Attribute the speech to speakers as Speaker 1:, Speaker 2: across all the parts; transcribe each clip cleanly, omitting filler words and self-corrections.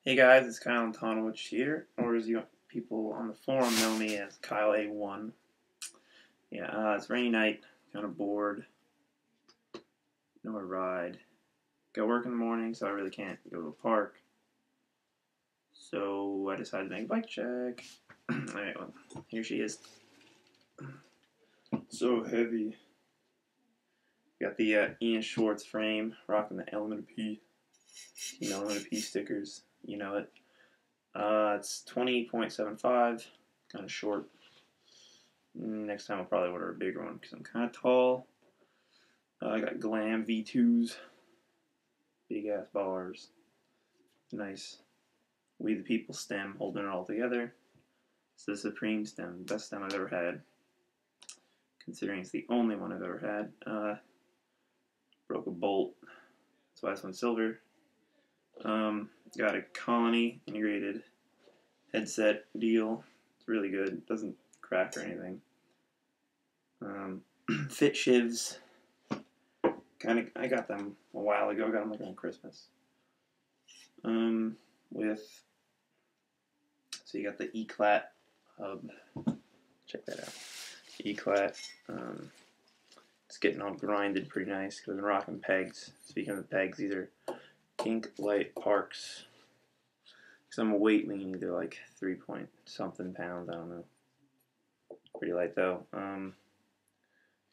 Speaker 1: Hey guys, it's Kyle Antonowicz here, or as you people on the forum know me as Kyle A1. Yeah, it's a rainy night, kind of bored, nowhere to ride. Got work in the morning, so I really can't go to the park. So I decided to make a bike check. Alright, well, here she is. So heavy. Got the Ian Schwartz frame, rocking the Element P. Element P stickers, you know it. It's 20.75, kind of short. Next time I'll probably order a bigger one because I'm kind of tall. I got Glam V2s, big ass bars. Nice. We the People stem holding it all together. It's the Supreme stem, best stem I've ever had. Considering it's the only one I've ever had. Broke a bolt. That's why this one's silver. Got a Colony integrated headset deal. It's really good. Doesn't crack or anything. Fit shivs. I got them a while ago. I got them like on Christmas. So you got the Eclat hub. Check that out. Eclat. It's getting all grinded pretty nice because I've been rocking pegs. Speaking of the pegs, these are Pink Light Parks. Because I'm a weight lean, they're like 3-point-something pounds. I don't know. Pretty light though.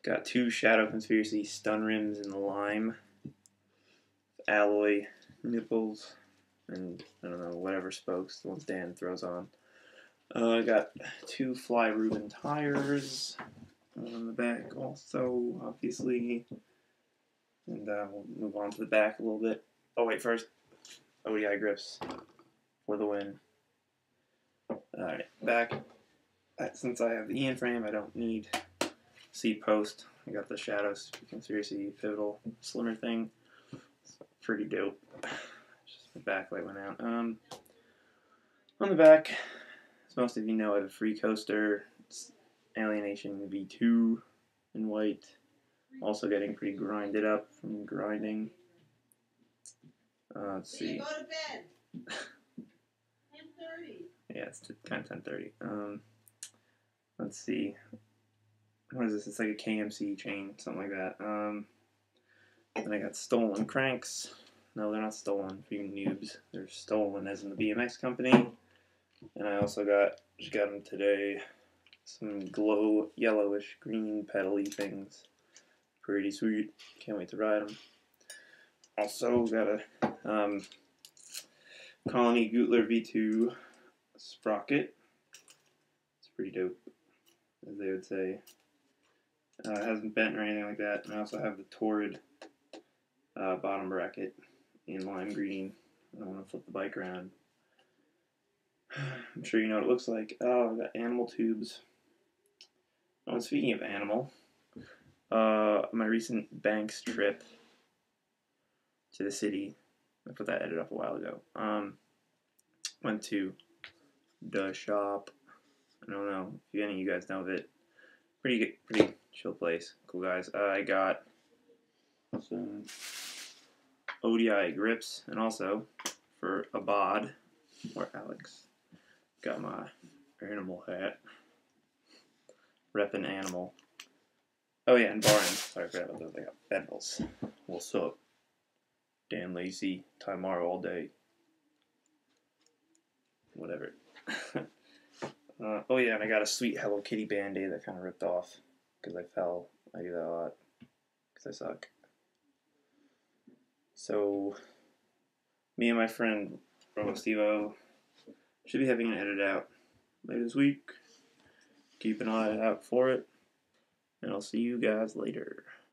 Speaker 1: Got two Shadow Conspiracy stun rims in the lime. Alloy nipples. And I don't know, whatever spokes, the ones Dan throws on. I got two Fly Reuben tires on the back also, obviously. And we'll move on to the back a little bit. Oh wait, first, ODI grips for the win. Alright, back. Since I have the Ian frame, I don't need seat post. I got the Shadow Conspiracy pivotal slimmer thing. It's pretty dope. Just the backlight went out. On the back, as most of you know, I have a free coaster. It's Alienation V2 in white. Also getting pretty grinded up from grinding. Let's see.
Speaker 2: Go to bed. 10:30.
Speaker 1: Yeah, it's kind of 10:30. Let's see. What is this? It's like a KMC chain, something like that. Then I got stolen cranks. No, they're not stolen for you noobs. They're stolen as in the BMX company. And I also just got them today. Some glow yellowish green pedally things. Pretty sweet. Can't wait to ride them. Also got a Colony Gutler V2 sprocket. It's pretty dope, as they would say. It hasn't bent or anything like that. And I also have the Torrid bottom bracket in lime green. I want to flip the bike around. I'm sure you know what it looks like. Oh, I got animal tubes. Oh, and speaking of animal, my recent Banks trip to the city, I put that edit up a while ago. Went to the shop. I don't know if any of you guys know of it. Pretty chill place. Cool guys. I got some ODI grips, and also for a bod, or Alex, got my animal hat. Reppin' animal. Oh yeah, and Barn. Sorry, I forgot about those. I got Bedvilles. What's up? Dan Lacey, Timar all day. Whatever. Oh yeah, and I got a sweet Hello Kitty Band-Aid that kind of ripped off because I fell. I do that a lot because I suck. So, me and my friend Robo Stevo should be having an edit out later this week. Keep an eye out for it, and I'll see you guys later.